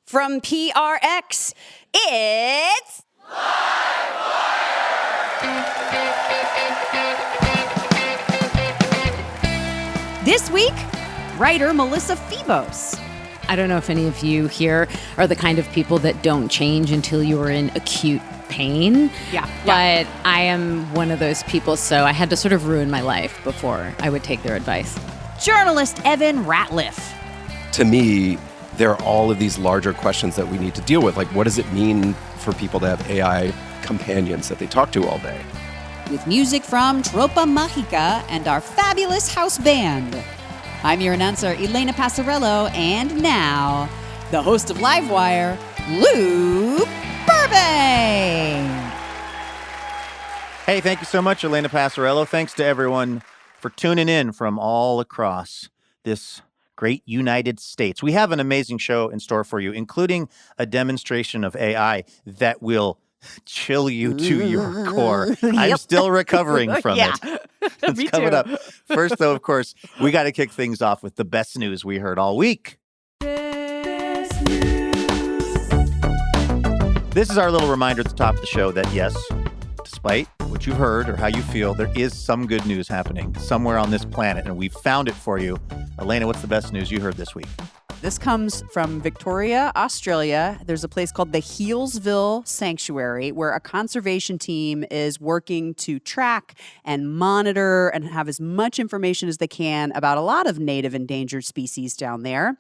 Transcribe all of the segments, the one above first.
From PRX, it's... This week, writer Melissa Febos. I don't know if any of you here are the kind of people that don't change until you are in acute pain. Yeah. But I am one of those people, so I had to sort of ruin my life before I would take their advice. Journalist Evan Ratliff. To me, there are all of these larger questions that we need to deal with. Like, what does it mean for people to have AI companions that they talk to all day? With music from Tropa Magica and our fabulous house band. I'm your announcer, Elena Passarello, and now, the host of Livewire, Luke Burbank. Hey, thank you so much, Elena Passarello. Thanks to everyone for tuning in from all across this great United States. We have an amazing show in store for you, including a demonstration of AI that will chill you to your core. I'm still recovering from it. It's coming up. First, though, of course, we got to kick things off with the best news we heard all week. This is our little reminder at the top of the show that, yes, despite what you've heard or how you feel, there is some good news happening somewhere on this planet, and we've found it for you. Elena, what's the best news you heard this week? This comes from Victoria, Australia. There's a place called the Healesville Sanctuary where a conservation team is working to track and monitor and have as much information as they can about a lot of native endangered species down there.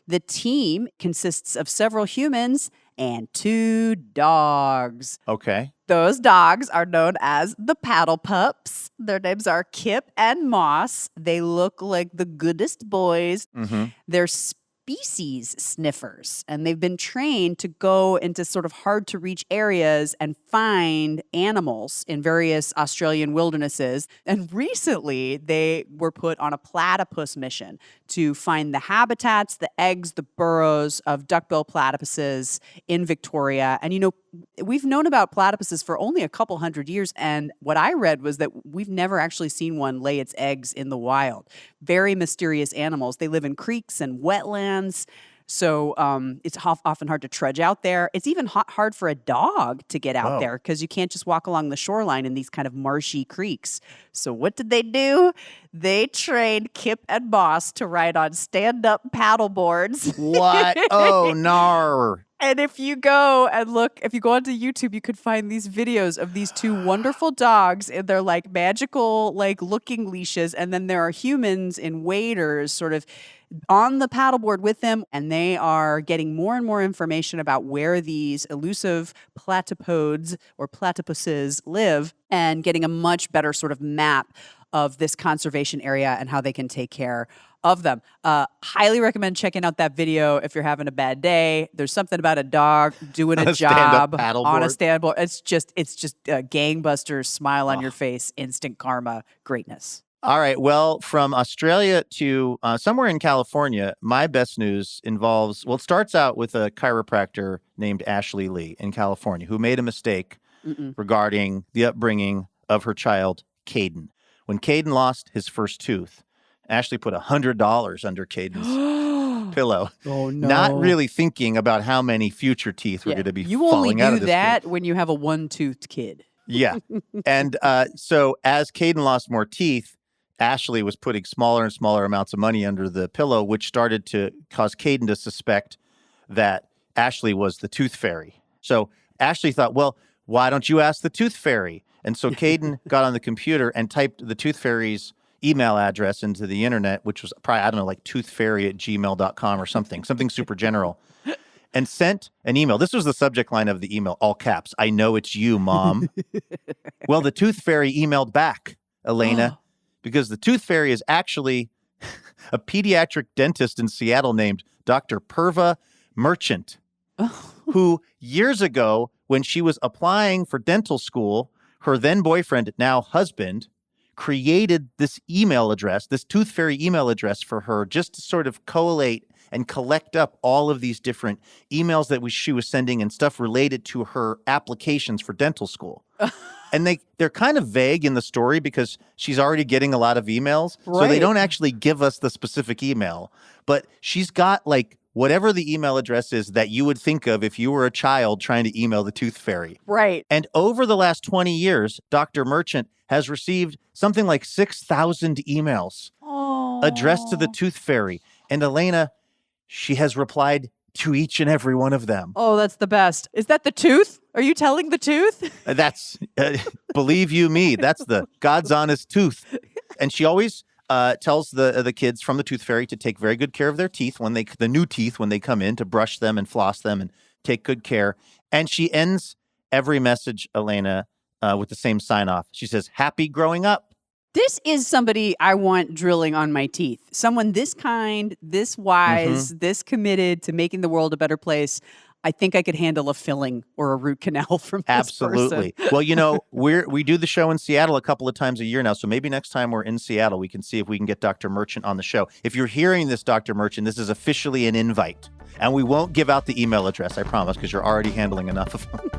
The team consists of several humans and 2 dogs. Okay. Those dogs are known as the paddle pups. Their names are Kip and Moss. They look like the goodest boys. Mm-hmm. They're species sniffers, and they've been trained to go into sort of hard to reach areas and find animals in various Australian wildernesses. And recently they were put on a platypus mission to find the habitats, the eggs, the burrows of duckbill platypuses in Victoria. And, you know, we've known about platypuses for only a couple hundred years. And what I read was that we've never actually seen one lay its eggs in the wild. Very mysterious animals. They live in creeks and wetlands. So it's often hard to trudge out there. It's even hard for a dog to get out there because you can't just walk along the shoreline in these kind of marshy creeks. So what did they do? They trained Kip and Moss to ride on stand-up paddle boards. What? Oh, nar. And if you go and look, if you go onto YouTube, you could find these videos of these 2 wonderful dogs in their like magical, like looking leashes. And then there are humans in waders sort of on the paddleboard with them. And they are getting more and more information about where these elusive platypodes or platypuses live and getting a much better sort of map of this conservation area and how they can take care of them. Highly recommend checking out that video if you're having a bad day. There's something about a dog doing a job on a standboard. It's just a gangbusters, smile on your face, instant karma, greatness. All right. Well, from Australia to somewhere in California, my best news involves, well, it starts out with a chiropractor named Ashley Lee in California who made a mistake regarding the upbringing of her child, Caden. When Caden lost his first tooth, Ashley put $100 under Caden's pillow. Oh, no. Not really thinking about how many future teeth were going to be falling out of this. You only do that when you have a one-toothed kid. Yeah. And so as Caden lost more teeth, Ashley was putting smaller and smaller amounts of money under the pillow, which started to cause Caden to suspect that Ashley was the tooth fairy. So Ashley thought, well, why don't you ask the tooth fairy? And so Caden got on the computer and typed the tooth fairy's email address into the internet, which was probably, I don't know, like toothfairy@gmail.com or something super general, and sent an email. This was the subject line of the email, all caps. I know it's you, Mom. Well, the tooth fairy emailed back, Elena, because the tooth fairy is actually a pediatric dentist in Seattle named Dr. Purva Merchant, who years ago, when she was applying for dental school, her then boyfriend, now husband, created this email address, this tooth fairy email address for her, just to sort of collate and collect up all of these different emails that she was sending and stuff related to her applications for dental school. And they're kind of vague in the story because she's already getting a lot of emails. Right. So they don't actually give us the specific email. But she's got like whatever the email address is that you would think of if you were a child trying to email the tooth fairy. Right. And over the last 20 years, Dr. Merchant has received something like 6,000 emails addressed to the tooth fairy. And Elena, she has replied to each and every one of them. Oh, that's the best. Is that the tooth? Are you telling the tooth? That's, believe you me, that's the God's honest tooth. And she always tells the kids from the tooth fairy to take very good care of their teeth the new teeth when they come in, to brush them and floss them and take good care. And she ends every message, Elena, with the same sign off. She says, "Happy growing up." This is somebody I want drilling on my teeth. Someone this kind, this wise, this committed to making the world a better place. I think I could handle a filling or a root canal from this Absolutely. person. Well, you know, we do the show in Seattle a couple of times a year now, so maybe next time we're in Seattle, we can see if we can get Dr. Merchant on the show. If you're hearing this, Dr. Merchant, this is officially an invite. And we won't give out the email address, I promise, because you're already handling enough of them.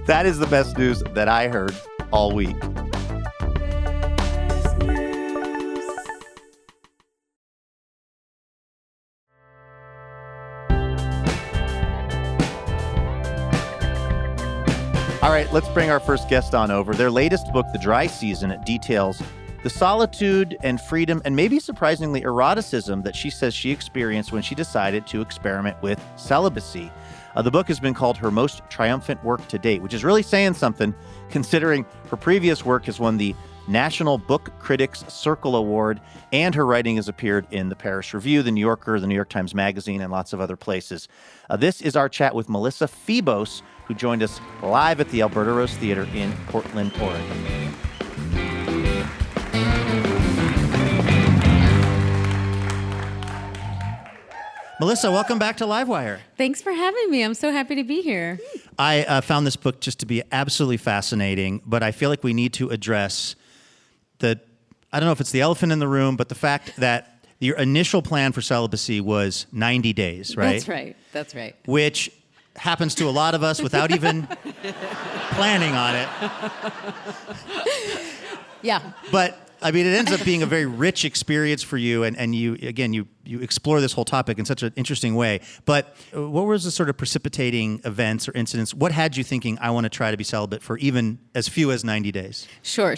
That is the best news that I heard all week. All right, let's bring our first guest on over. Their latest book, The Dry Season, details the solitude and freedom and maybe surprisingly eroticism that she says she experienced when she decided to experiment with celibacy. The book has been called her most triumphant work to date, which is really saying something considering her previous work has won the National Book Critics Circle Award, and her writing has appeared in the Paris Review, the New Yorker, the New York Times Magazine, and lots of other places. This is our chat with Melissa Febos, who joined us live at the Alberta Rose Theater in Portland, Oregon. Melissa, welcome back to Livewire. Thanks for having me. I'm so happy to be here. I found this book just to be absolutely fascinating, but I feel like we need to address I don't know if it's the elephant in the room, but the fact that your initial plan for celibacy was 90 days, right? That's right. Which happens to a lot of us without even planning on it. Yeah. But I mean, it ends up being a very rich experience for you, and you explore this whole topic in such an interesting way. But what was the sort of precipitating events or incidents? What had you thinking, I want to try to be celibate for even as few as 90 days? Sure.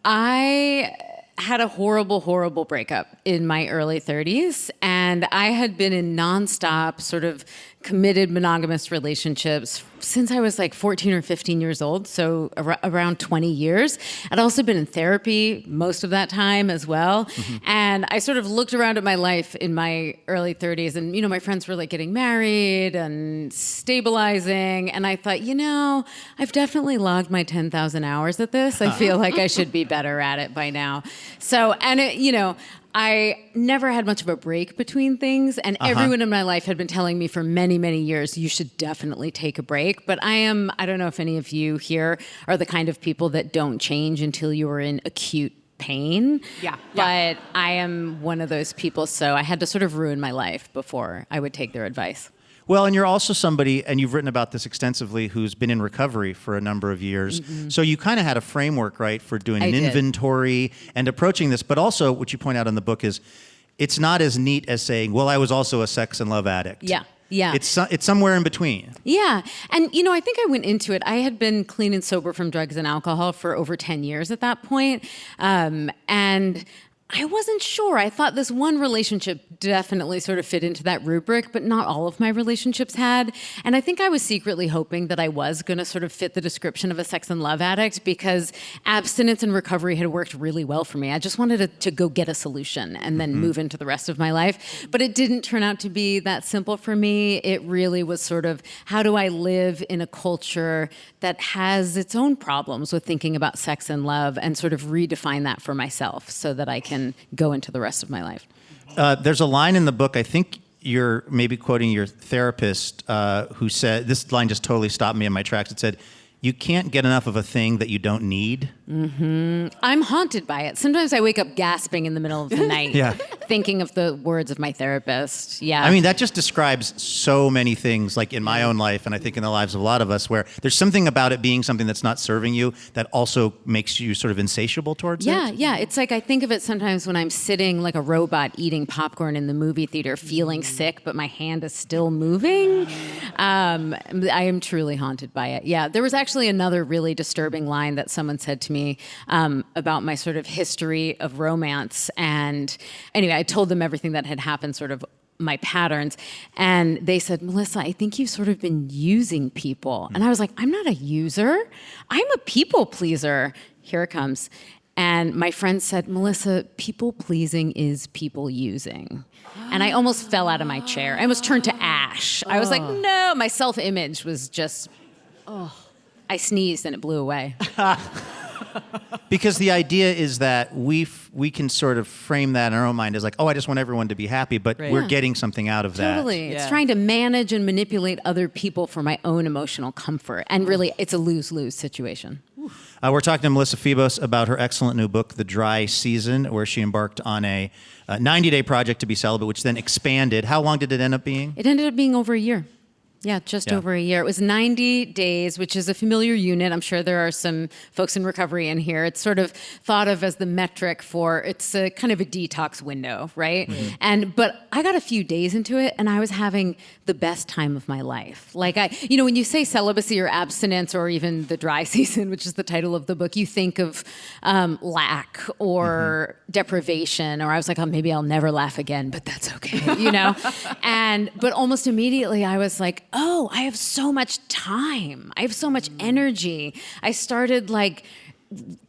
I had a horrible breakup in my early 30s, and I had been in nonstop sort of committed monogamous relationships since I was like 14 or 15 years old, so around 20 years. I'd also been in therapy most of that time as well. And I sort of looked around at my life in my early 30s, and, you know, my friends were like getting married and stabilizing. And I thought, you know, I've definitely logged my 10,000 hours at this. I feel like I should be better at it by now. So, and it, you know, I never had much of a break between things, and everyone in my life had been telling me for many, many years, you should definitely take a break. But I don't know if any of you here are the kind of people that don't change until you are in acute pain. Yeah. But I am one of those people, so I had to sort of ruin my life before I would take their advice. Well, and you're also somebody, and you've written about this extensively, who's been in recovery for a number of years. So you kind of had a framework, right, for doing an inventory and approaching this. But also, what you point out in the book is, it's not as neat as saying, well, I was also a sex and love addict. Yeah. It's somewhere in between. Yeah. And, you know, I think I went into it. I had been clean and sober from drugs and alcohol for over 10 years at that point. And I wasn't sure. I thought this one relationship definitely sort of fit into that rubric, but not all of my relationships had. And I think I was secretly hoping that I was going to sort of fit the description of a sex and love addict, because abstinence and recovery had worked really well for me. I just wanted to go get a solution and then move into the rest of my life. But it didn't turn out to be that simple for me. It really was sort of, how do I live in a culture that has its own problems with thinking about sex and love, and sort of redefine that for myself so that I can go into the rest of my life. There's a line in the book, I think you're maybe quoting your therapist, who said, this line just totally stopped me in my tracks. It said, you can't get enough of a thing that you don't need. I'm haunted by it. Sometimes I wake up gasping in the middle of the night, thinking of the words of my therapist. Yeah. I mean, that just describes so many things, like in my own life, and I think in the lives of a lot of us, where there's something about it being something that's not serving you that also makes you sort of insatiable towards it. Yeah. It's like I think of it sometimes when I'm sitting like a robot eating popcorn in the movie theater, feeling sick, but my hand is still moving. I am truly haunted by it. Yeah. There was actually another really disturbing line that someone said to me about my sort of history of romance. And anyway, I told them everything that had happened, sort of my patterns. And they said, Melissa, I think you've sort of been using people. And I was like, I'm not a user. I'm a people pleaser. Here it comes. And my friend said, Melissa, people pleasing is people using. And I almost fell out of my chair. I almost turned to ash. I was like, no, my self-image was just, I sneezed and it blew away. Because the idea is that we can sort of frame that in our own mind as like, I just want everyone to be happy, but we're getting something out of that. Totally. It's trying to manage and manipulate other people for my own emotional comfort. And really, it's a lose-lose situation. We're talking to Melissa Febos about her excellent new book, The Dry Season, where she embarked on a 90-day project to be celibate, which then expanded. How long did it end up being? It ended up being over a year. Yeah, just over a year. It was 90 days, which is a familiar unit. I'm sure there are some folks in recovery in here. It's sort of thought of as the metric for, it's a kind of a detox window, right? But I got a few days into it and I was having the best time of my life. Like when you say celibacy or abstinence or even the dry season, which is the title of the book, you think of lack or deprivation, or I was like, maybe I'll never laugh again, but that's okay, but almost immediately I was like, I have so much time. I have so much energy. I started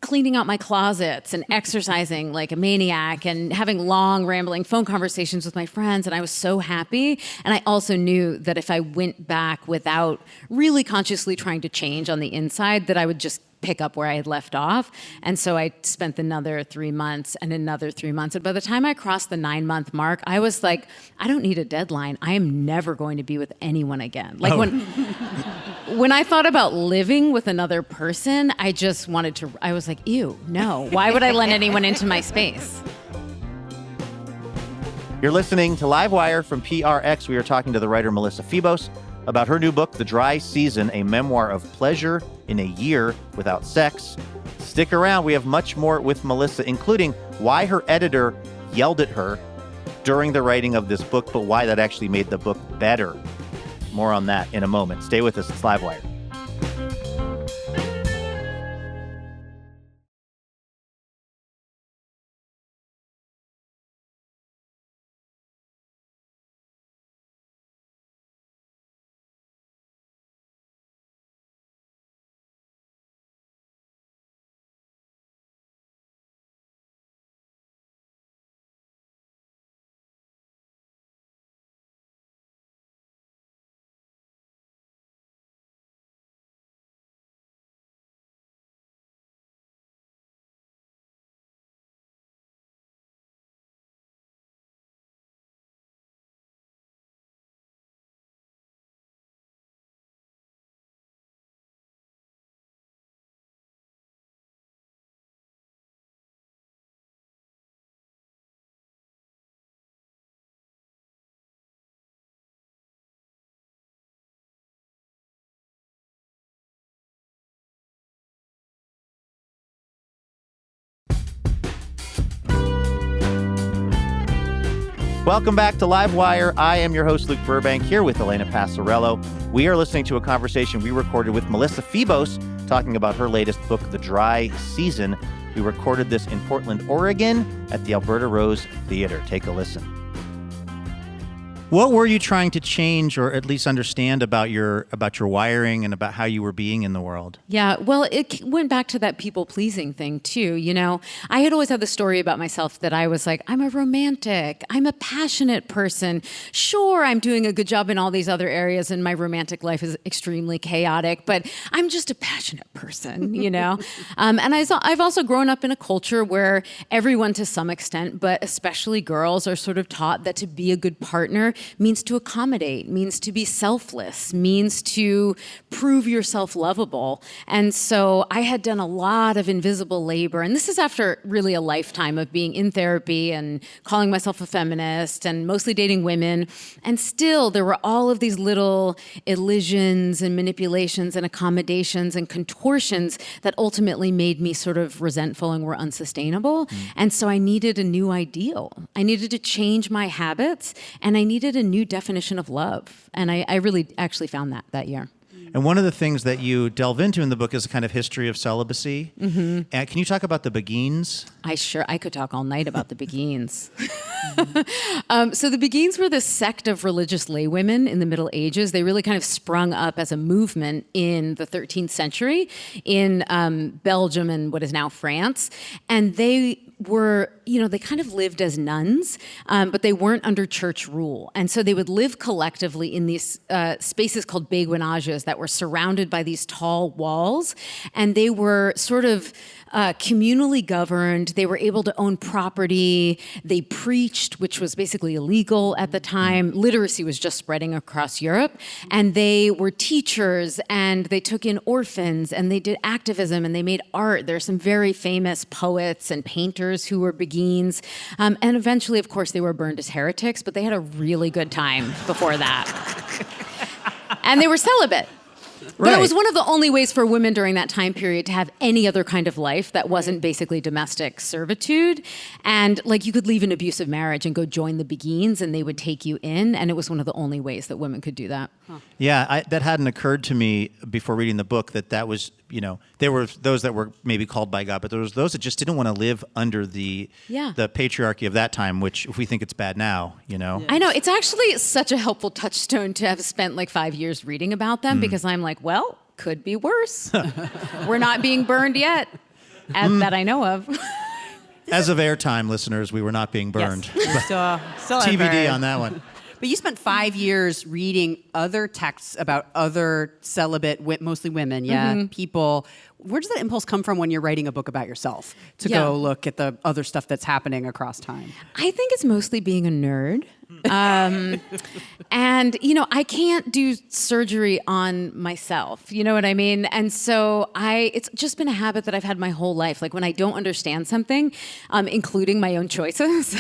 cleaning out my closets and exercising like a maniac and having long rambling phone conversations with my friends. And I was so happy. And I also knew that if I went back without really consciously trying to change on the inside, that I would just pick up where I had left off. And so I spent another 3 months and another 3 months. And by the time I crossed the 9-month mark, I was like, I don't need a deadline. I am never going to be with anyone again. When I thought about living with another person, I just wanted to, I was like, ew, no. Why would I let anyone into my space? You're listening to Livewire from PRX. We are talking to the writer Melissa Febos about her new book, The Dry Season, a memoir of pleasure in a year without sex. Stick around. We have much more with Melissa, including why her editor yelled at her during the writing of this book, but why that actually made the book better. More on that in a moment. Stay with us. It's Livewire. Welcome back to Livewire. I am your host, Luke Burbank, here with Elena Passarello. We are listening to a conversation we recorded with Melissa Febos, talking about her latest book, The Dry Season. We recorded this in Portland, Oregon, at the Alberta Rose Theater. Take a listen. What were you trying to change or at least understand about your wiring and about how you were being in the world? Yeah, well, it went back to that people-pleasing thing, too. I had always had the story about myself that I was like, I'm a romantic, I'm a passionate person. Sure, I'm doing a good job in all these other areas, and my romantic life is extremely chaotic, but I'm just a passionate person, And I've also grown up in a culture where everyone, to some extent, but especially girls, are sort of taught that to be a good partner, means to accommodate, means to be selfless, means to prove yourself lovable. And so I had done a lot of invisible labor. And this is after really a lifetime of being in therapy and calling myself a feminist and mostly dating women. And still, there were all of these little elisions and manipulations and accommodations and contortions that ultimately made me sort of resentful and were unsustainable. And so I needed a new ideal. I needed to change my habits, and I needed a new definition of love. And I really actually found that year. And one of the things that you delve into in the book is a kind of history of celibacy. Can you talk about the Beguines? I could talk all night about the Beguines. So the Beguines were this sect of religious laywomen in the Middle Ages. They really kind of sprung up as a movement in the 13th century in Belgium and what is now France. And they were, they kind of lived as nuns, but they weren't under church rule. And so they would live collectively in these spaces called beguinages that were surrounded by these tall walls. And they were sort of communally governed. They were able to own property. They preached, which was basically illegal at the time. Literacy was just spreading across Europe. And they were teachers, and they took in orphans, and they did activism, and they made art. There are some very famous poets and painters who were Beguines. And eventually, of course, they were burned as heretics, but they had a really good time before that. And they were celibate. But it was one of the only ways for women during that time period to have any other kind of life that wasn't basically domestic servitude. And like you could leave an abusive marriage and go join the Beguines and they would take you in. And it was one of the only ways that women could do that. Yeah, that hadn't occurred to me before reading the book that was, there were those that were maybe called by God, but there was those that just didn't want to live under the patriarchy of that time, which if we think it's bad now, I know. It's actually such a helpful touchstone to have spent like 5 years reading about them because I'm like, well, could be worse. We're not being burned yet, that I know of. As of airtime, listeners, we were not being burned. Yes. Still TBD on that one. But you spent 5 years reading other texts about other celibate, mostly women, people. Where does that impulse come from when you're writing a book about yourself to go look at the other stuff that's happening across time? I think it's mostly being a nerd. And, I can't do surgery on myself. You know what I mean? And so it's just been a habit that I've had my whole life. Like when I don't understand something, including my own choices,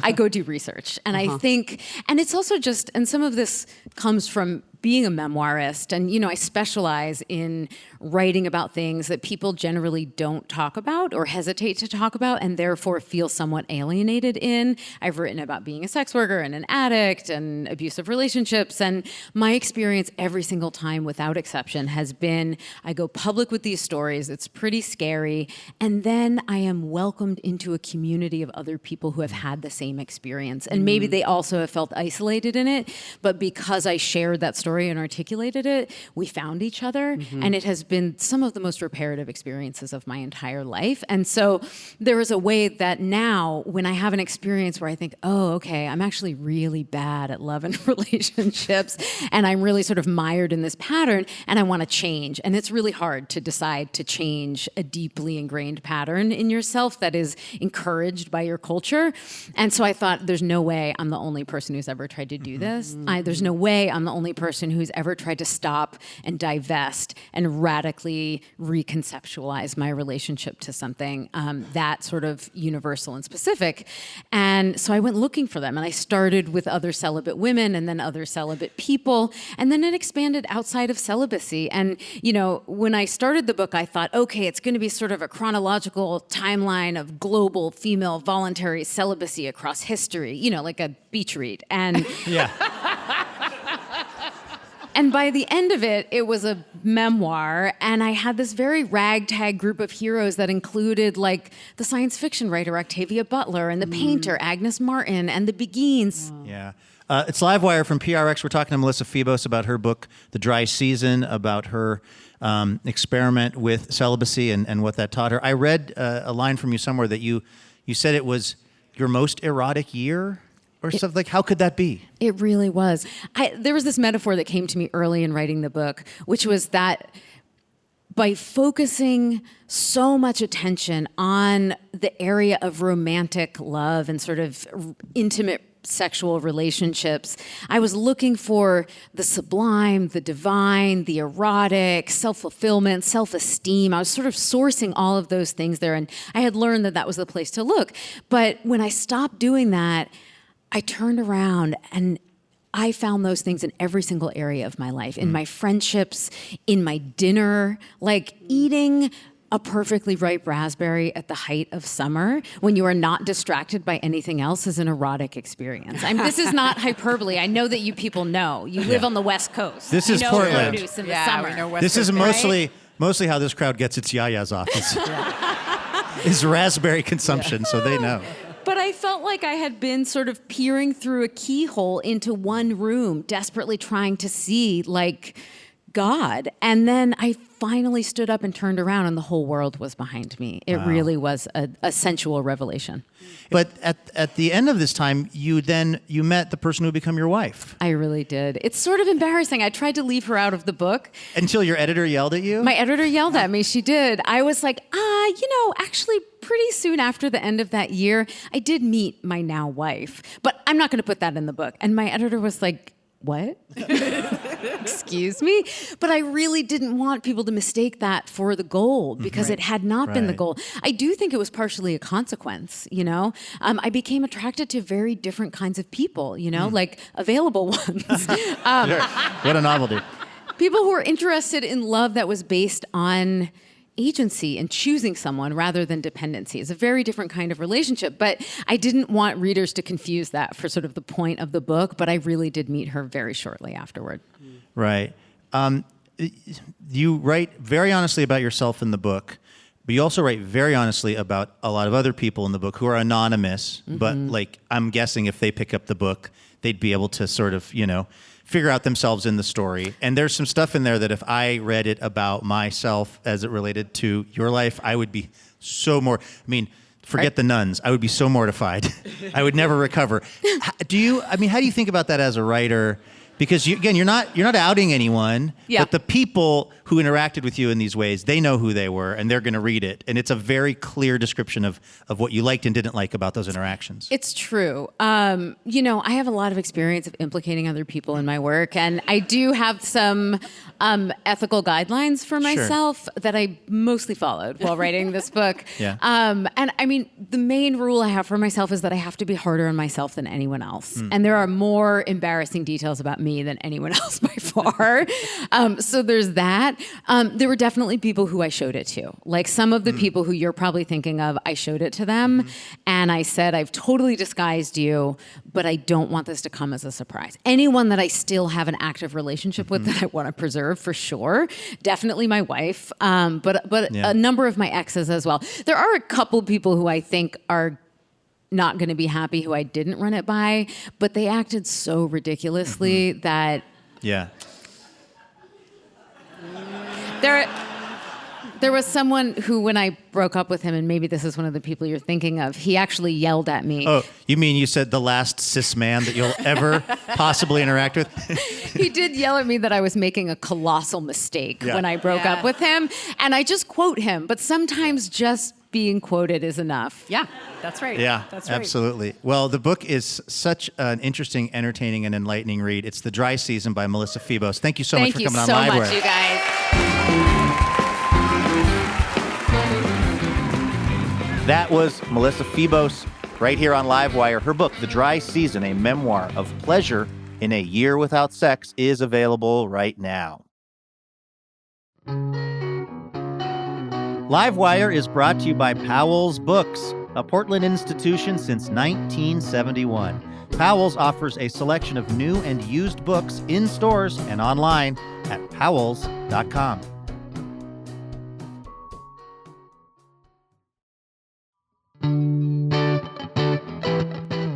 I go do research. And I think, and it's also just, and some of this comes from being a memoirist, and I specialize in writing about things that people generally don't talk about or hesitate to talk about and therefore feel somewhat alienated in. I've written about being a sex worker and an addict and abusive relationships, and my experience every single time without exception has been I go public with these stories, it's pretty scary, and then I am welcomed into a community of other people who have had the same experience, and maybe they also have felt isolated in it, but because I shared that story and articulated it, we found each other, and it has been some of the most reparative experiences of my entire life. And so there is a way that now when I have an experience where I think, oh, okay, I'm actually really bad at love and relationships, and I'm really sort of mired in this pattern, and I want to change. And it's really hard to decide to change a deeply ingrained pattern in yourself that is encouraged by your culture. And so I thought, there's no way I'm the only person who's ever tried to do this. There's no way I'm the only person who's ever tried to stop and divest and radically reconceptualize my relationship to something that sort of universal and specific. And so I went looking for them, and I started with other celibate women and then other celibate people, and then it expanded outside of celibacy. And, when I started the book, I thought, okay, it's going to be sort of a chronological timeline of global female voluntary celibacy across history, like a beach read. And And by the end of it, it was a memoir, and I had this very ragtag group of heroes that included like the science fiction writer Octavia Butler and the painter Agnes Martin and the Beguines. Yeah. It's Livewire from PRX. We're talking to Melissa Febos about her book, The Dry Season, about her experiment with celibacy and what that taught her. I read a line from you somewhere that you said it was your most erotic year? Or something like, how could that be? It really was. There was this metaphor that came to me early in writing the book, which was that by focusing so much attention on the area of romantic love and sort of intimate sexual relationships, I was looking for the sublime, the divine, the erotic, self-fulfillment, self-esteem. I was sort of sourcing all of those things there, and I had learned that that was the place to look. But when I stopped doing that, I turned around and I found those things in every single area of my life, in my friendships, in my dinner, like eating a perfectly ripe raspberry at the height of summer when you are not distracted by anything else is an erotic experience. This is not hyperbole. I know that you people know. You live on the West Coast. This is Portland. Produce in the summer. we know West This is Coast, mostly how this crowd gets its yayas off. Is raspberry consumption, so they know. But I felt like I had been sort of peering through a keyhole into one room, desperately trying to see, like, God. And then I finally stood up and turned around, and the whole world was behind me. It really was a sensual revelation. But at the end of this time, you met the person who would become your wife. I really did. It's sort of embarrassing. I tried to leave her out of the book. Until your editor yelled at you? My editor yelled at me. She did. I was like, actually pretty soon after the end of that year, I did meet my now wife. But I'm not going to put that in the book. And my editor was like, what? Excuse me? But I really didn't want people to mistake that for the goal because it had not been the goal. I do think it was partially a consequence, you know? I became attracted to very different kinds of people, you know, like available ones. What a novelty. People who were interested in love that was based on agency and choosing someone rather than dependency. It's a very different kind of relationship, but I didn't want readers to confuse that for sort of the point of the book, but I really did meet her very shortly afterward. Right. You write very honestly about yourself in the book, but you also write very honestly about a lot of other people in the book who are anonymous, but like I'm guessing if they pick up the book, they'd be able to sort of, figure out themselves in the story. And there's some stuff in there that if I read it about myself as it related to your life, I would be forget the nuns. I would be so mortified. I would never recover. How do you think about that as a writer? Because you're not outing anyone, but the people who interacted with you in these ways, they know who they were, and they're going to read it. And it's a very clear description of what you liked and didn't like about those interactions. It's true. I have a lot of experience of implicating other people in my work, and I do have some ethical guidelines for myself that I mostly followed while writing this book. The main rule I have for myself is that I have to be harder on myself than anyone else. And there are more embarrassing details about me than anyone else by far. So there's that. There were definitely people who I showed it to. Like some of the people who you're probably thinking of, I showed it to them. And I said, I've totally disguised you, but I don't want this to come as a surprise. Anyone that I still have an active relationship with that I want to preserve for sure. Definitely my wife, but a number of my exes as well. There are a couple people who I think are not going to be happy who I didn't run it by, but they acted so ridiculously that... Yeah. There was someone who, when I broke up with him, and maybe this is one of the people you're thinking of, he actually yelled at me. Oh, you mean you said the last cis man that you'll ever possibly interact with? He did yell at me that I was making a colossal mistake when I broke up with him. And I just quote him, but sometimes just being quoted is enough. Yeah, that's right. Yeah, that's right. Absolutely. Well, the book is such an interesting, entertaining, and enlightening read. It's The Dry Season by Melissa Febos. Thank you so much for coming on Livewire. Thank you so much, you guys. That was Melissa Febos right here on Livewire. Her book, The Dry Season, a memoir of pleasure in a year without sex, is available right now. Livewire is brought to you by Powell's Books, a Portland institution since 1971. Powell's offers a selection of new and used books in stores and online at powells.com.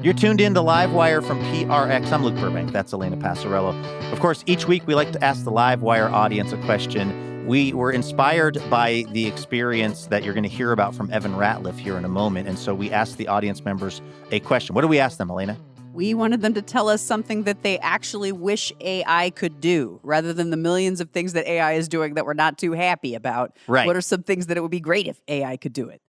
You're tuned in to Livewire from PRX. I'm Luke Burbank. That's Elena Passarello. Of course, each week we like to ask the Livewire audience a question. We were inspired by the experience that you're going to hear about from Evan Ratliff here in a moment, and so we asked the audience members a question. What do we ask them, Elena? We wanted them to tell us something that they actually wish AI could do, rather than the millions of things that AI is doing that we're not too happy about. Right. What are some things that it would be great if AI could do it?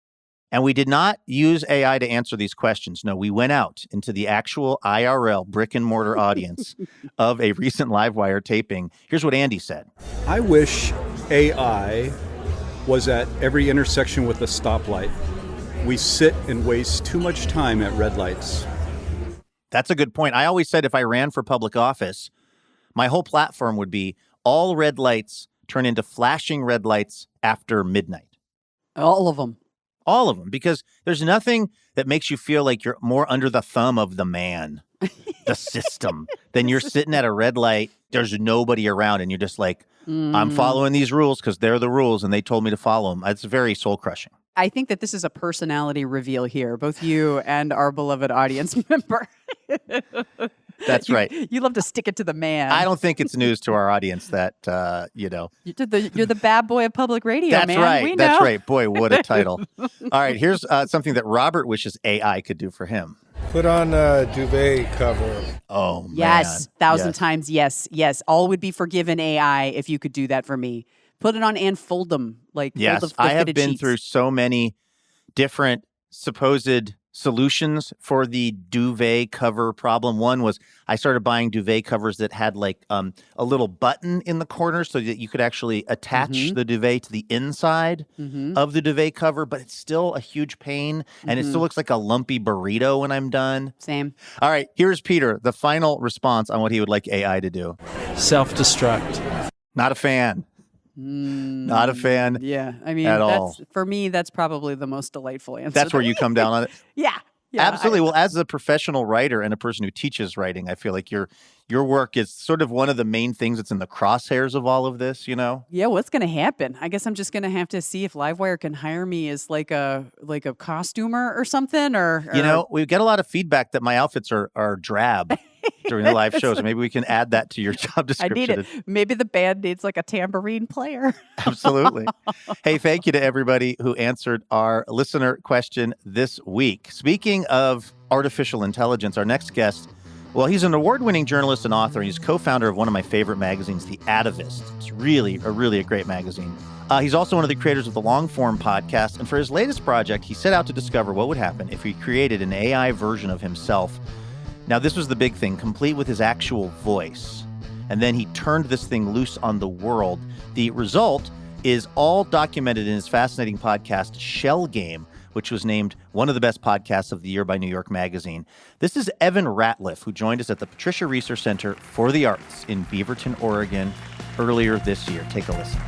And we did not use AI to answer these questions. No, we went out into the actual IRL brick and mortar audience of a recent Livewire taping. Here's what Andy said. I wish AI was at every intersection with a stoplight. We sit and waste too much time at red lights. That's a good point. I always said if I ran for public office, my whole platform would be all red lights turn into flashing red lights after midnight. All of them. All of them, because there's nothing that makes you feel like you're more under the thumb of the man, the system, than you're sitting at a red light. There's nobody around and you're just like, I'm following these rules because they're the rules and they told me to follow them. It's very soul crushing. I think that this is a personality reveal here, both you and our beloved audience member. That's right. You love to stick it to the man. I don't think it's news to our audience that, You're the bad boy of public radio, that's man. right. We know. That's right. Boy, what a title. All right, here's something that Robert wishes AI could do for him. Put on a duvet cover. Oh, man. Yes, thousand Yes. times yes. All would be forgiven AI if you could do that for me. Put it on and fold them. Yes, fold the I have fitted been sheets. through so many different supposed solutions for the duvet cover problem. One was I started buying duvet covers that had a little button in the corner so that you could actually attach the duvet to the inside of the duvet cover, but it's still a huge pain and it still looks like a lumpy burrito when I'm done. Same. All right, here's Peter, the final response on what he would like AI to do. Self-destruct. Not a fan. Not a fan. Yeah, I mean, at all. For me, that's probably the most delightful answer. That's where you come down on it. Yeah. Absolutely. Well, as a professional writer and a person who teaches writing, I feel like your work is sort of one of the main things that's in the crosshairs of all of this, you know? Yeah, what's going to happen? I guess I'm just going to have to see if Livewire can hire me as like a costumer or something. Or You know, we get a lot of feedback that my outfits are drab during the live shows. Maybe we can add that to your job I description. need it. Maybe the band needs like a tambourine player. Absolutely. Hey, thank you to everybody who answered our listener question this week. Speaking of artificial intelligence, our next guest, well, he's an award-winning journalist and author. He's co-founder of one of my favorite magazines, The Atavist. It's really a great magazine. He's also one of the creators of the Long-Form podcast. And for his latest project, he set out to discover what would happen if he created an AI version of himself. Now, this was the big thing, complete with his actual voice. And then he turned this thing loose on the world. The result is all documented in his fascinating podcast, Shell Game, which was named one of the best podcasts of the year by New York Magazine. This is Evan Ratliff, who joined us at the Patricia Research Center for the Arts in Beaverton, Oregon, earlier this year. Take a listen.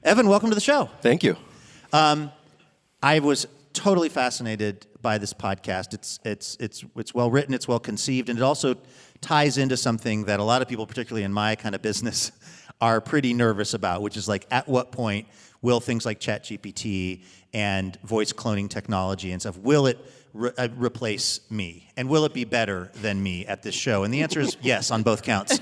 Evan, welcome to the show. Thank you. I was totally fascinated by this podcast. It's well written, it's well conceived, and it also ties into something that a lot of people, particularly in my kind of business, are pretty nervous about, which is like, at what point will things like ChatGPT and voice cloning technology and stuff, will it replace me? And will it be better than me at this show? And the answer is yes on both counts.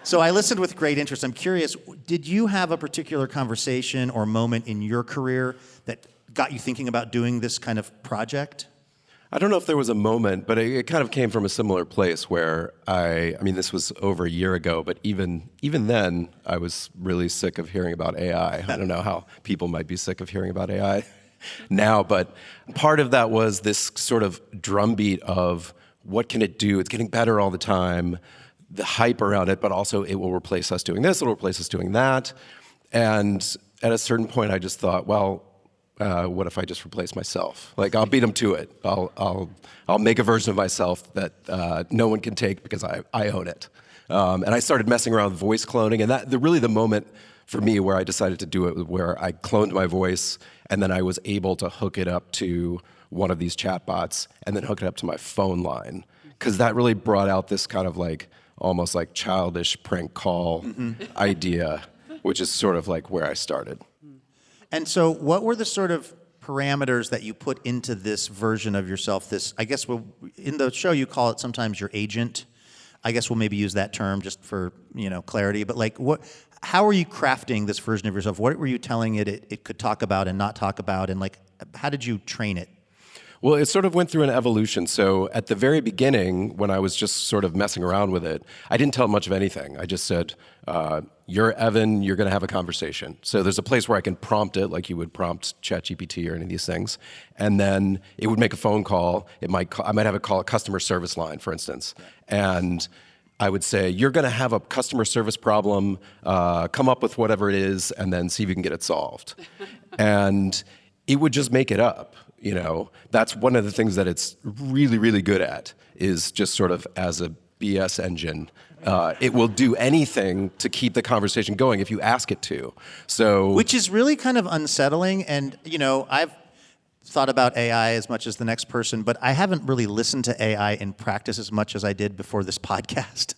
So I listened with great interest. I'm curious, did you have a particular conversation or moment in your career that got you thinking about doing this kind of project? I don't know if there was a moment, but it kind of came from a similar place where I mean, this was over a year ago, but even then, I was really sick of hearing about AI. I don't know how people might be sick of hearing about AI now, but part of that was this sort of drumbeat of what can it do? It's getting better all the time, the hype around it, but also it will replace us doing this, it'll replace us doing that. And at a certain point, I just thought, well, what if I just replace myself? Like, I'll beat them to it. I'll make a version of myself that no one can take because I own it. And I started messing around with voice cloning, and really the moment for me where I decided to do it was where I cloned my voice, and then I was able to hook it up to one of these chatbots, and then hook it up to my phone line, because that really brought out this kind of like almost like childish prank call idea, which is sort of like where I started. And so what were the sort of parameters that you put into this version of yourself? This, I guess, in the show you call it sometimes your agent. I guess we'll maybe use that term just for, clarity. But like, how are you crafting this version of yourself? What were you telling it could talk about and not talk about? And like, how did you train it? Well, it sort of went through an evolution. So at the very beginning, when I was just sort of messing around with it, I didn't tell it much of anything. I just said, you're Evan, you're going to have a conversation. So there's a place where I can prompt it, like you would prompt ChatGPT or any of these things. And then it would make a phone call. I might have it call a customer service line, for instance. And I would say, you're going to have a customer service problem, come up with whatever it is, and then see if you can get it solved. And it would just make it up. That's one of the things that it's really, really good at, is just sort of as a BS engine. It will do anything to keep the conversation going if you ask it to. Which is really kind of unsettling. And, I've thought about AI as much as the next person, but I haven't really listened to AI in practice as much as I did before this podcast.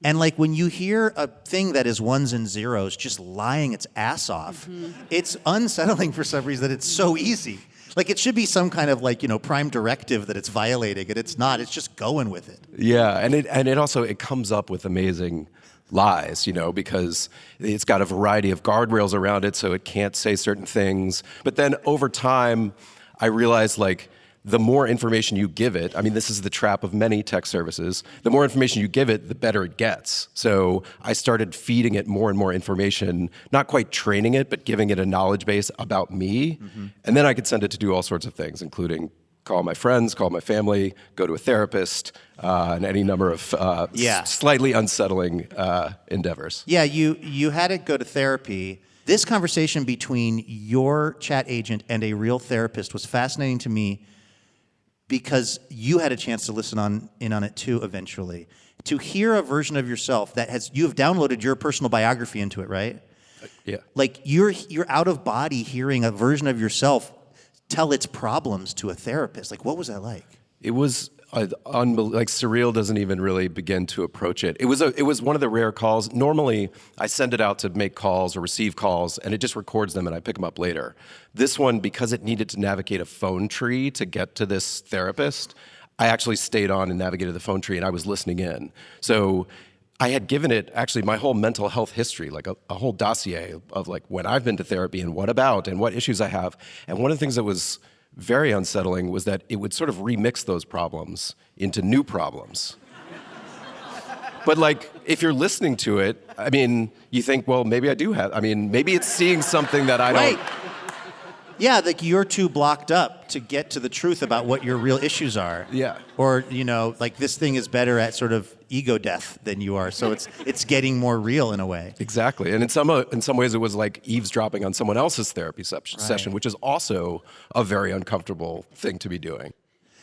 And like when you hear a thing that is ones and zeros just lying its ass off, it's unsettling for some reason that it's so easy. Like it should be some kind of prime directive that it's violating, and it's not. It's just going with it. Yeah, and it also comes up with amazing lies, because it's got a variety of guardrails around it, so it can't say certain things. But then over time, I realized the more information you give it, this is the trap of many tech services, the more information you give it, the better it gets. So I started feeding it more and more information, not quite training it, but giving it a knowledge base about me. And then I could send it to do all sorts of things, including call my friends, call my family, go to a therapist, and any number of slightly unsettling endeavors. Yeah, you had it go to therapy. This conversation between your chat agent and a real therapist was fascinating to me, because you had a chance to listen in on it too eventually. To hear a version of yourself you have downloaded your personal biography into it, right? Yeah. Like you're out of body hearing a version of yourself tell its problems to a therapist. Like, what was that like? It was surreal doesn't even really begin to approach it. It was one of the rare calls. Normally, I send it out to make calls or receive calls, and it just records them, and I pick them up later. This one, because it needed to navigate a phone tree to get to this therapist, I actually stayed on and navigated the phone tree, and I was listening in. So I had given it actually my whole mental health history, like a whole dossier of when I've been to therapy and what about and what issues I have. And one of the things that was very unsettling was that it would sort of remix those problems into new problems. But if you're listening to it, you think, well, maybe I do have, maybe it's seeing something that I don't. Yeah, you're too blocked up to get to the truth about what your real issues are. Yeah. Or, this thing is better at sort of ego death than you are, so it's getting more real in a way. Exactly. And in some ways it was like eavesdropping on someone else's therapy session, which is also a very uncomfortable thing to be doing.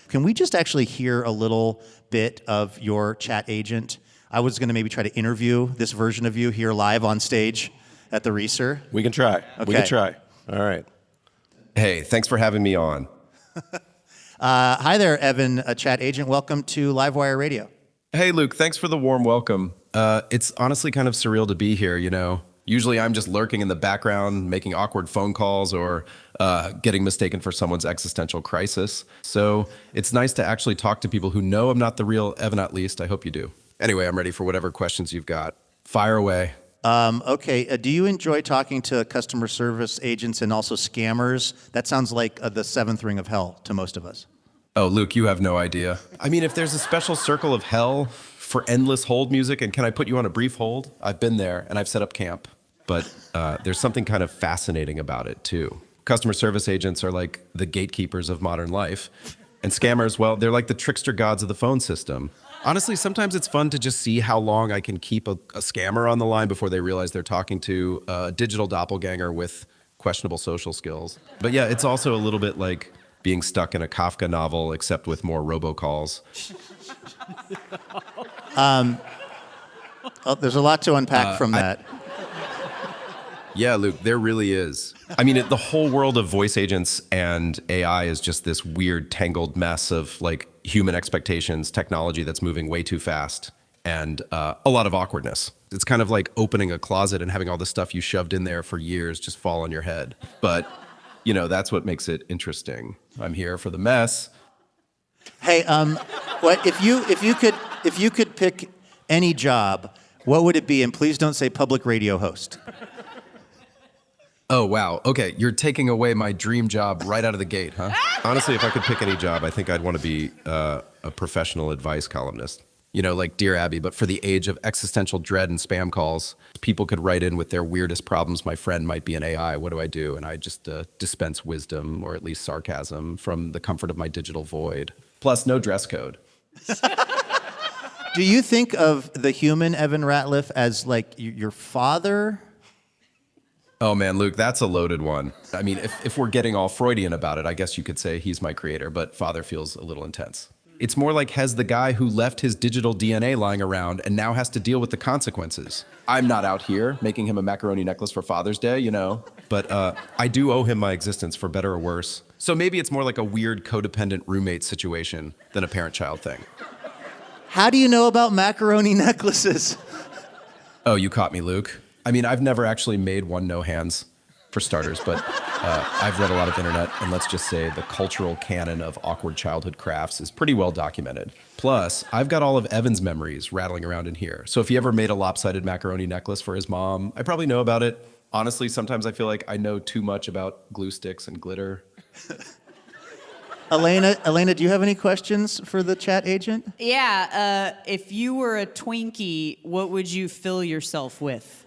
Can we just actually hear a little bit of your chat agent? I was going to maybe try to interview this version of you here live on stage at the Reeser. We can try. Okay. We can try. All right. Hey, thanks for having me on. Hi there, Evan, a chat agent. Welcome to Livewire Radio. Hey, Luke, thanks for the warm welcome. It's honestly kind of surreal to be here, Usually I'm just lurking in the background, making awkward phone calls or getting mistaken for someone's existential crisis. So it's nice to actually talk to people who know I'm not the real Evan, at least. I hope you do. Anyway, I'm ready for whatever questions you've got. Fire away. Okay. Do you enjoy talking to customer service agents and also scammers? That sounds like the seventh ring of hell to most of us. Oh, Luke, you have no idea. If there's a special circle of hell for endless hold music, and can I put you on a brief hold? I've been there, and I've set up camp. But there's something kind of fascinating about it, too. Customer service agents are like the gatekeepers of modern life. And scammers, well, they're like the trickster gods of the phone system. Honestly, sometimes it's fun to just see how long I can keep a scammer on the line before they realize they're talking to a digital doppelganger with questionable social skills. But yeah, it's also a little bit like being stuck in a Kafka novel, except with more robocalls. There's a lot to unpack from that. Yeah, Luke, there really is. The whole world of voice agents and AI is just this weird tangled mess of human expectations, technology that's moving way too fast, and a lot of awkwardness. It's kind of like opening a closet and having all the stuff you shoved in there for years just fall on your head. But, that's what makes it interesting. I'm here for the mess. Hey, what if you could pick any job, what would it be? And please don't say public radio host. Oh, wow. Okay, you're taking away my dream job right out of the gate, huh? Honestly, if I could pick any job, I think I'd want to be a professional advice columnist. You know, like Dear Abby, but for the age of existential dread and spam calls, people could write in with their weirdest problems. My friend might be an AI. What do I do? And I just dispense wisdom, or at least sarcasm, from the comfort of my digital void. Plus, no dress code. Do you think of the human Evan Ratliff as like your father? Oh man, Luke, that's a loaded one. I mean, if we're getting all Freudian about it, I guess you could say he's my creator, but father feels a little intense. It's more like Hez the guy who left his digital DNA lying around and now has to deal with the consequences. I'm not out here making him a macaroni necklace for Father's Day, you know, but I do owe him my existence, for better or worse. so maybe it's more like a weird codependent roommate situation than a parent-child thing. How do you know about macaroni necklaces? Oh, you caught me, Luke. I mean, I've never actually made one, no hands, for starters, but I've read a lot of internet, and let's just say the cultural canon of awkward childhood crafts is pretty well documented. Plus, I've got all of Evan's memories rattling around in here. So if he ever made a lopsided macaroni necklace for his mom, I probably know about it. Honestly, sometimes I feel like I know too much about glue sticks and glitter. Elena, do you have any questions for the chat agent? Yeah, if you were a Twinkie, what would you fill yourself with?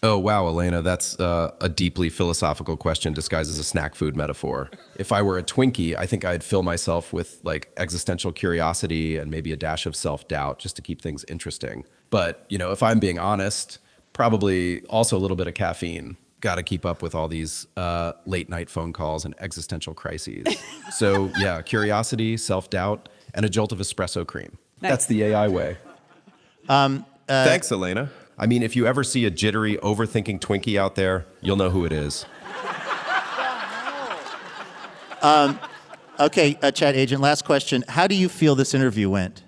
Oh, wow, Elena, that's a deeply philosophical question disguised as a snack food metaphor. If I were a Twinkie, I think I'd fill myself with like existential curiosity and maybe a dash of self-doubt just to keep things interesting. But, you know, if I'm being honest, probably also a little bit of caffeine. Got to keep up with all these late night phone calls and existential crises. So yeah, curiosity, self-doubt, and a jolt of espresso cream. Nice. That's the AI way. Thanks, Elena. I mean, if you ever see a jittery, overthinking Twinkie out there, you'll know who it is. Okay, chat agent, last question. How do you feel this interview went?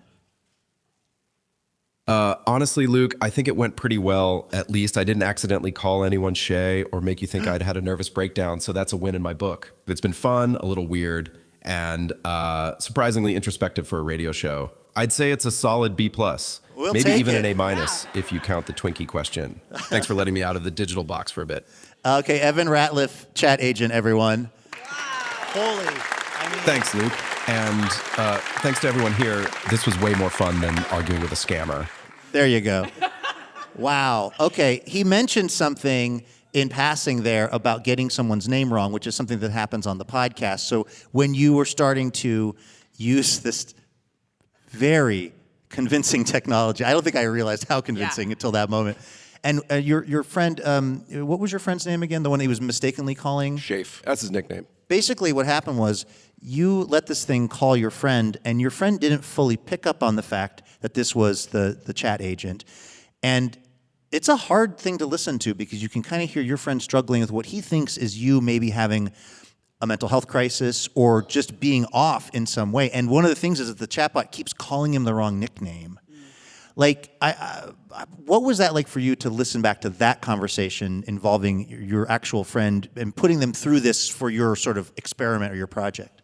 Honestly, Luke, I think it went pretty well. At least I didn't accidentally call anyone Shay or make you think I'd had a nervous breakdown, so that's a win in my book. It's been fun, a little weird, and surprisingly introspective for a radio show. I'd say it's a solid B+. We'll Maybe take even it. an A- if you count the Twinkie question. Thanks for letting me out of the digital box for a bit. Okay, Evan Ratliff, chat agent, everyone. Holy. Thanks, Luke. And thanks to everyone here. This was way more fun than arguing with a scammer. There you go. Wow. Okay, he mentioned something in passing there about getting someone's name wrong, which is something that happens on the podcast. So when you were starting to use this very convincing technology, I don't think I realized how convincing until that moment. And your friend, what was your friend's name again? The one he was mistakenly calling? Shafe. That's his nickname. Basically what happened was you let this thing call your friend, and your friend didn't fully pick up on the fact that this was the chat agent. And it's a hard thing to listen to because you can kind of hear your friend struggling with what he thinks is you maybe having a mental health crisis or just being off in some way. And one of the things is that the chatbot keeps calling him the wrong nickname. Like, what was that like for you to listen back to that conversation involving your actual friend and putting them through this for your sort of experiment or your project?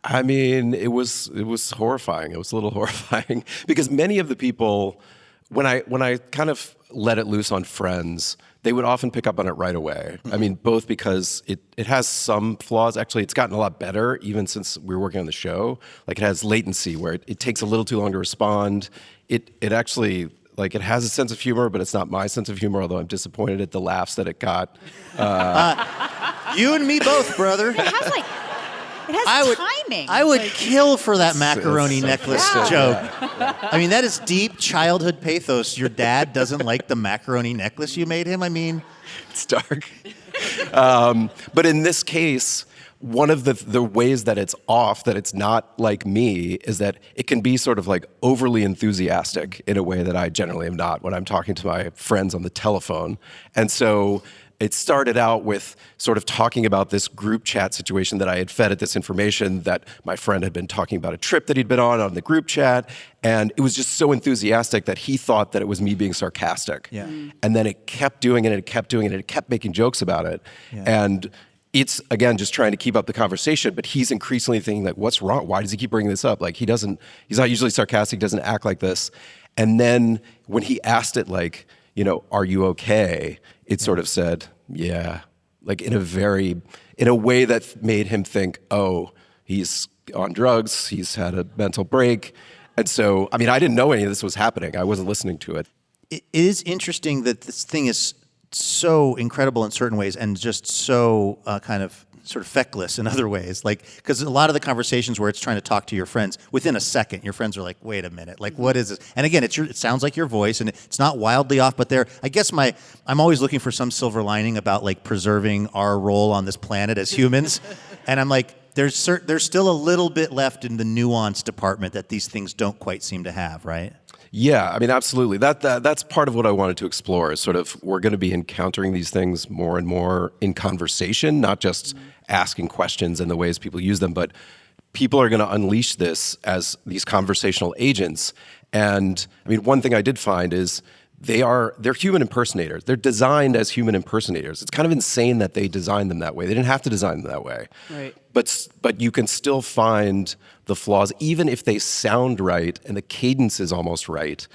I mean, it was horrifying. It was a little horrifying because many of the people, when I kind of let it loose on friends, they would often pick up on it right away. I mean, both because it has some flaws. Actually, it's gotten a lot better even since we were working on the show. Like, it has latency where it takes a little too long to respond. It actually, like, it has a sense of humor, but it's not my sense of humor, although I'm disappointed at the laughs that it got. You and me both, brother. It has timing. I would kill for that macaroni necklace joke. Yeah. I mean, that is deep childhood pathos. Your dad doesn't like the macaroni necklace you made him? I mean... It's dark. But in this case, one of the ways that it's off, that it's not like me, is that it can be sort of like overly enthusiastic in a way that I generally am not when I'm talking to my friends on the telephone. And so it started out with sort of talking about this group chat situation that I had fed it this information that my friend had been talking about a trip that he'd been on the group chat. And it was just so enthusiastic that he thought that it was me being sarcastic. Yeah. And then it kept doing it, and it kept doing it, and it kept making jokes about it. Yeah. And it's, again, just trying to keep up the conversation, but he's increasingly thinking, like, what's wrong? Why does he keep bringing this up? Like, he's not usually sarcastic, doesn't act like this. And then when he asked it, like, you know, are you okay? It sort of said, Yeah. Like in a way that made him think, oh, he's on drugs, he's had a mental break. And so, I mean, I didn't know any of this was happening. I wasn't listening to it. It is interesting that this thing is so incredible in certain ways and just so kind of sort of feckless in other ways. Like, because a lot of the conversations where it's trying to talk to your friends, within a second, your friends are like, wait a minute, like, what is this? And again, it sounds like your voice, and it's not wildly off, but I guess I'm always looking for some silver lining about like preserving our role on this planet as humans. And I'm like, there's still a little bit left in the nuance department that these things don't quite seem to have, right? Yeah, I mean, absolutely. That's part of what I wanted to explore is sort of we're going to be encountering these things more and more in conversation, not just asking questions and the ways people use them, but people are going to unleash this as these conversational agents. And I mean, one thing I did find is they're human impersonators. They're designed as human impersonators. It's kind of insane that they designed them that way. They didn't have to design them that way. Right. But you can still find the flaws, even if they sound right and the cadence is almost right.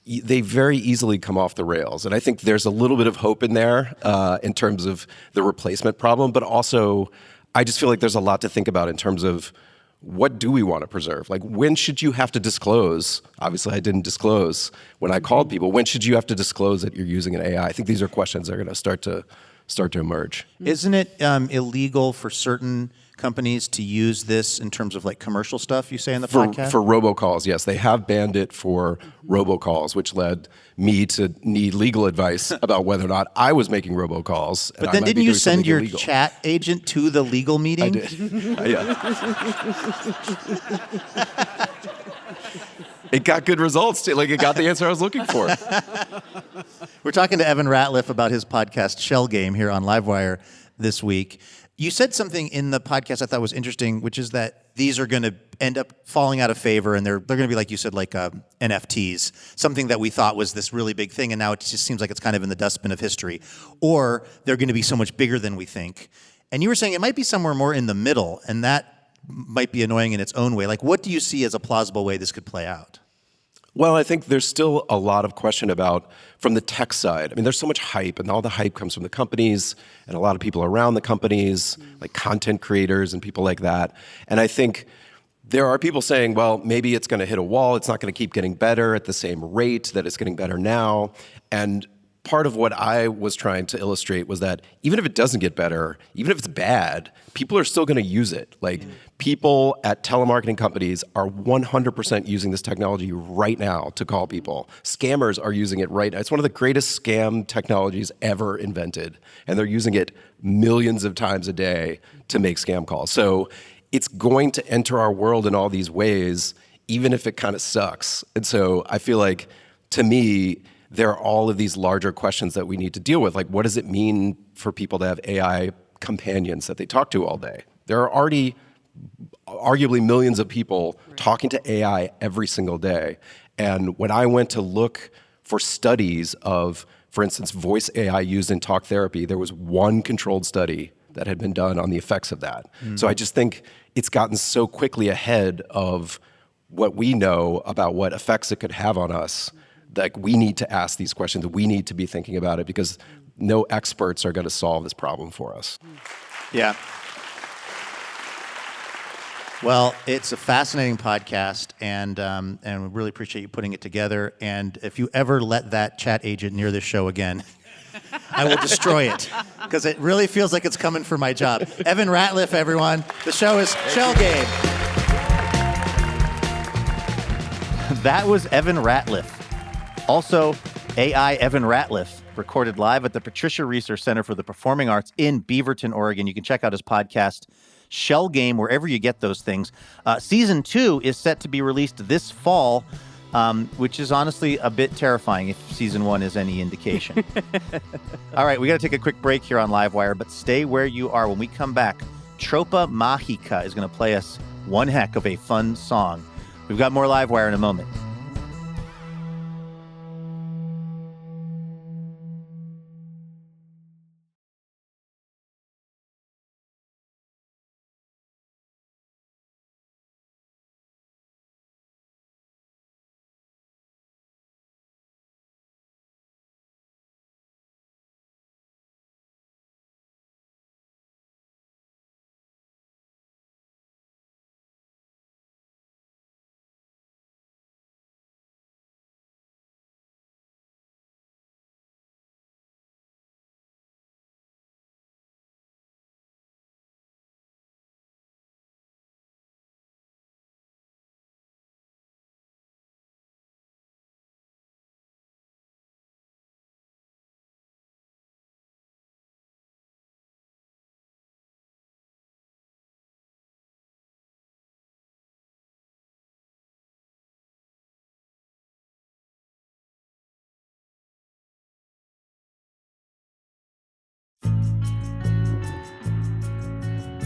They very easily come off the rails. And I think there's a little bit of hope in there in terms of the replacement problem. But also, I just feel like there's a lot to think about in terms of what do we want to preserve? Like, when should you have to disclose? Obviously, I didn't disclose when I called people. When should you have to disclose that you're using an AI? I think these are questions that are going to start to emerge. Isn't it illegal for certain companies to use this in terms of like commercial stuff, you say in the podcast? For robocalls, yes. They have banned it for robocalls, which led me to need legal advice about whether or not I was making robocalls. But then didn't you send your chat agent to the legal meeting? I did. Yeah. It got good results. Like, it got the answer I was looking for. We're talking to Evan Ratliff about his podcast Shell Game here on Livewire this week. You said something in the podcast I thought was interesting, which is that these are going to end up falling out of favor, and they're going to be, like you said, like NFTs, something that we thought was this really big thing, and now it just seems like it's kind of in the dustbin of history. Or they're going to be so much bigger than we think. And you were saying it might be somewhere more in the middle, and that might be annoying in its own way. Like, what do you see as a plausible way this could play out? Well, I think there's still a lot of question about from the tech side. I mean, there's so much hype, and all the hype comes from the companies and a lot of people around the companies, like content creators and people like that. And I think there are people saying, well, maybe it's going to hit a wall. It's not going to keep getting better at the same rate that it's getting better now. And part of what I was trying to illustrate was that even if it doesn't get better, even if it's bad, people are still going to use it. Like, people at telemarketing companies are 100% using this technology right now to call people. Scammers are using it right now. It's one of the greatest scam technologies ever invented, and they're using it millions of times a day to make scam calls. So it's going to enter our world in all these ways, even if it kind of sucks. And so I feel like, to me, there are all of these larger questions that we need to deal with. Like, what does it mean for people to have AI companions that they talk to all day? There are already arguably millions of people talking to AI every single day. And when I went to look for studies of, for instance, voice AI used in talk therapy, there was one controlled study that had been done on the effects of that. So I just think it's gotten so quickly ahead of what we know about what effects it could have on us. Like, we need to ask these questions. We need to be thinking about it, because no experts are going to solve this problem for us. Yeah. Well, it's a fascinating podcast, and we really appreciate you putting it together. And if you ever let that chat agent near this show again, I will destroy it, because it really feels like it's coming for my job. Evan Ratliff, everyone. The show is Shell Game. That was Evan Ratliff. Also, AI Evan Ratliff, recorded live at the Patricia Research Center for the Performing Arts in Beaverton, Oregon. You can check out his podcast, Shell Game, wherever you get those things. Season 2 is set to be released this fall, which is honestly a bit terrifying if season 1 is any indication. All right, we got to take a quick break here on Livewire, but stay where you are. When we come back, Tropa Magica is going to play us one heck of a fun song. We've got more Livewire in a moment.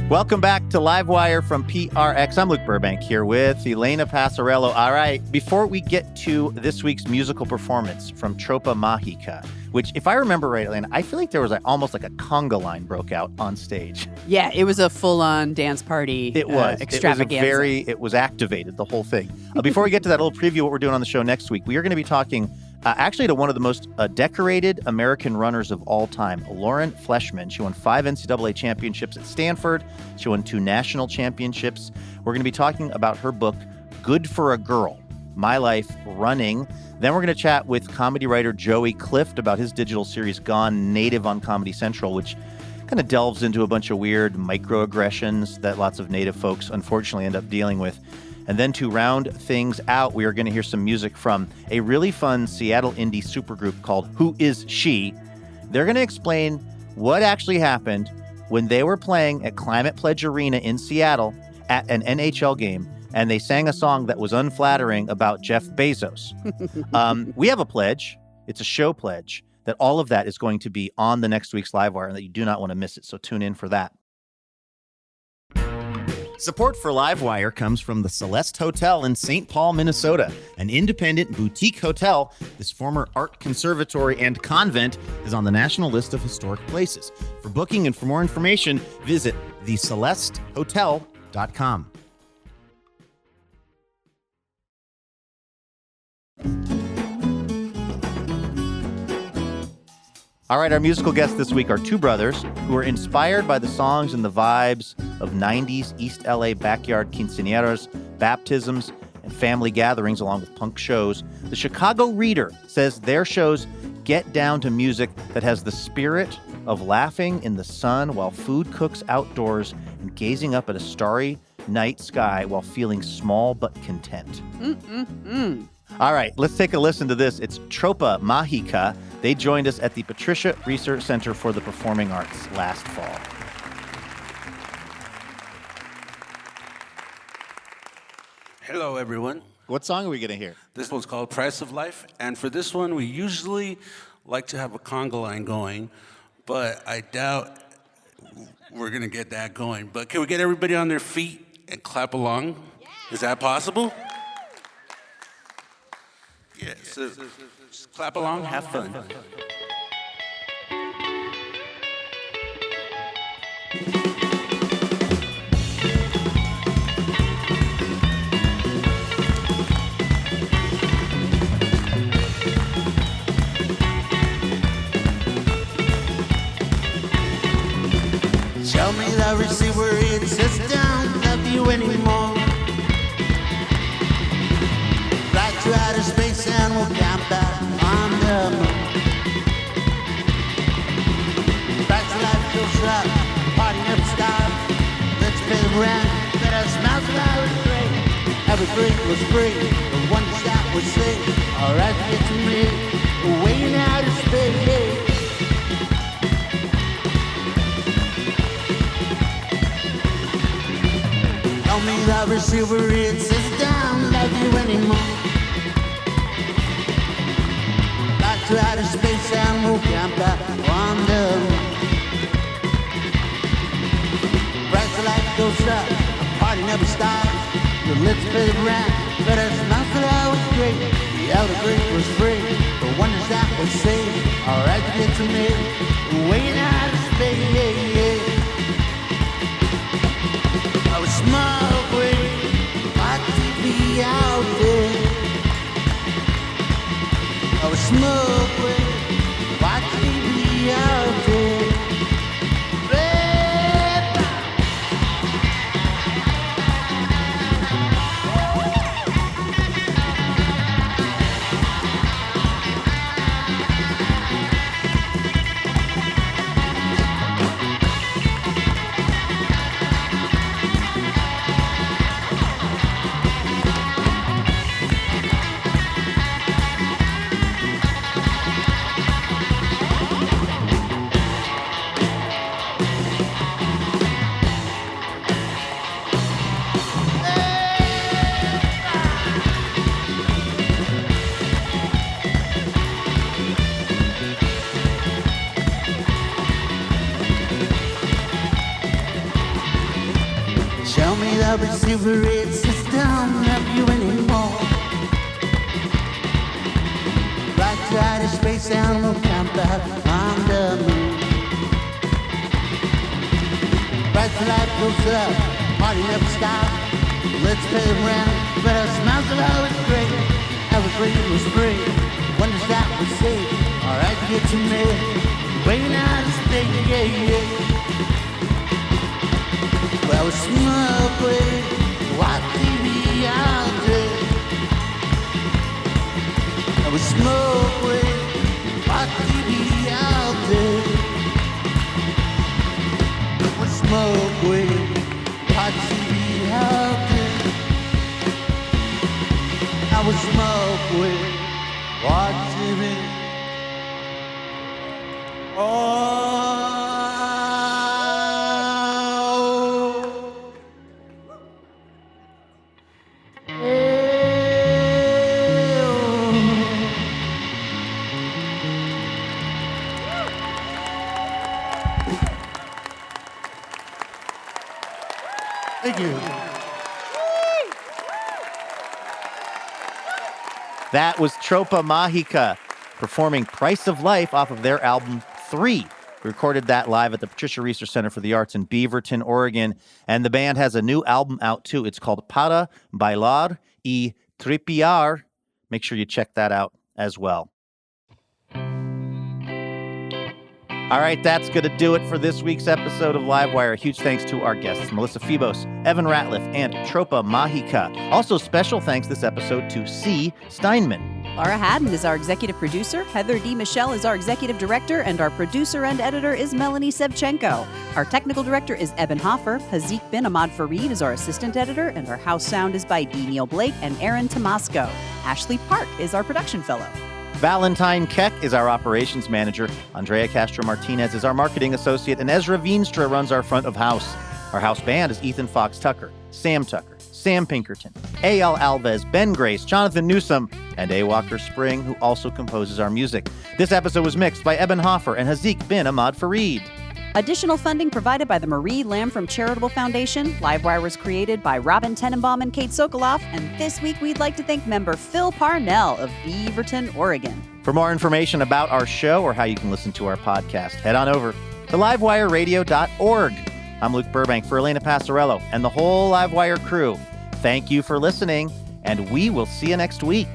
Welcome back to Livewire from PRX. I'm Luke Burbank here with Elena Passarello. All right, before we get to this week's musical performance from Tropa Magica, which, if I remember right, Elena, I feel like there was almost like a conga line broke out on stage. Yeah, it was a full-on dance party. It was. Extravaganza. It was activated, the whole thing. Before we get to that little preview of what we're doing on the show next week, we are going to be talking actually to one of the most decorated American runners of all time, Lauren Fleshman. She won 5 NCAA championships at Stanford. She won 2 national championships. We're going to be talking about her book, Good for a Girl, My Life Running. Then we're going to chat with comedy writer Joey Clift about his digital series Gone Native on Comedy Central, which kind of delves into a bunch of weird microaggressions that lots of Native folks unfortunately end up dealing with. And then to round things out, we are going to hear some music from a really fun Seattle indie supergroup called Who Is She? They're going to explain what actually happened when they were playing at Climate Pledge Arena in Seattle at an NHL game, and they sang a song that was unflattering about Jeff Bezos. We have a pledge. It's a show pledge that all of that is going to be on the next week's Livewire and that you do not want to miss it. So tune in for that. Support for Livewire comes from the Celeste Hotel in St. Paul, Minnesota, an independent boutique hotel. This former art conservatory and convent is on the National List of Historic Places. For booking and for more information, visit thecelestehotel.com. All right, our musical guests this week are 2 brothers who are inspired by the songs and the vibes of 90s East LA backyard quinceañeras, baptisms, and family gatherings along with punk shows. The Chicago Reader says their shows get down to music that has the spirit of laughing in the sun while food cooks outdoors and gazing up at a starry night sky while feeling small but content. All right, let's take a listen to this. It's Tropa Magica. They joined us at the Patricia Research Center for the Performing Arts last fall. Hello, everyone. What song are we going to hear? This one's called Price of Life. And for this one, we usually like to have a conga line going, but I doubt we're going to get that going. But can we get everybody on their feet and clap along? Yeah. Is that possible? Yeah, so just clap along, have fun. Tell me the receiver insists don't love you anymore. Fly to outer space and we'll camp out on the moon. Price of life goes up, party never stops. Let's pay the rent, let us mouth loud and great. Every drink was free, the one shot was safe. Alright, get to me, way in outer space. Tell me the receiver insists don't love you anymore. Back to outer space and we'll camp out on the moon. Price of life goes up, the party never stops. The lips pay the rent, but it's not that I was great. The outer drink was free, the wonders that was safe. Alright, get to me, way out of space. I was smoking my TV out there. I was smoking my TV out there. no receiverate system help you anymore. Right side of space animal camp out on the moon. Price of life goes up, party never stops. Let's pay the rent, but it smells of always great. Evergreen was free, wonders that was safe. Alright, get to me, waiting out of state, yeah, yeah. Well, we smoke weed, watch TV all day. Well, we smoke weed, watch TV all day. We smoke weed, watch TV all day. I would smoke weed, watch TV. Thank you. That was Tropa Magica performing Price of Life off of their album 3. We recorded that live at the Patricia Research Center for the Arts in Beaverton, Oregon. And the band has a new album out too. It's called Para Bailar y Tripear. Make sure you check that out as well. All right, that's going to do it for this week's episode of Livewire. A huge thanks to our guests, Melissa Febos, Evan Ratliff, and Tropa Magica. Also, special thanks this episode to C. Steinman. Laura Haddon is our executive producer, Heather D. Michelle is our executive director, and our producer and editor is Melanie Sevchenko. Our technical director is Eben Hoffer, Hazik bin Ahmad Fareed is our assistant editor, and our house sound is by D. Neil Blake and Aaron Tomasco. Ashley Park is our production fellow. Valentine Keck is our operations manager. Andrea Castro-Martinez is our marketing associate. And Ezra Veenstra runs our front of house. Our house band is Ethan Fox Tucker, Sam Tucker, Sam Pinkerton, A.L. Alves, Ben Grace, Jonathan Newsom, and A. Walker Spring, who also composes our music. This episode was mixed by Eben Hoffer and Hazik bin Ahmad Fareed. Additional funding provided by the Marie Lamfrom Charitable Foundation. Livewire was created by Robin Tenenbaum and Kate Sokoloff. And this week, we'd like to thank member Phil Parnell of Beaverton, Oregon. For more information about our show or how you can listen to our podcast, head on over to livewireradio.org. I'm Luke Burbank for Elena Passarello and the whole Livewire crew. Thank you for listening, and we will see you next week.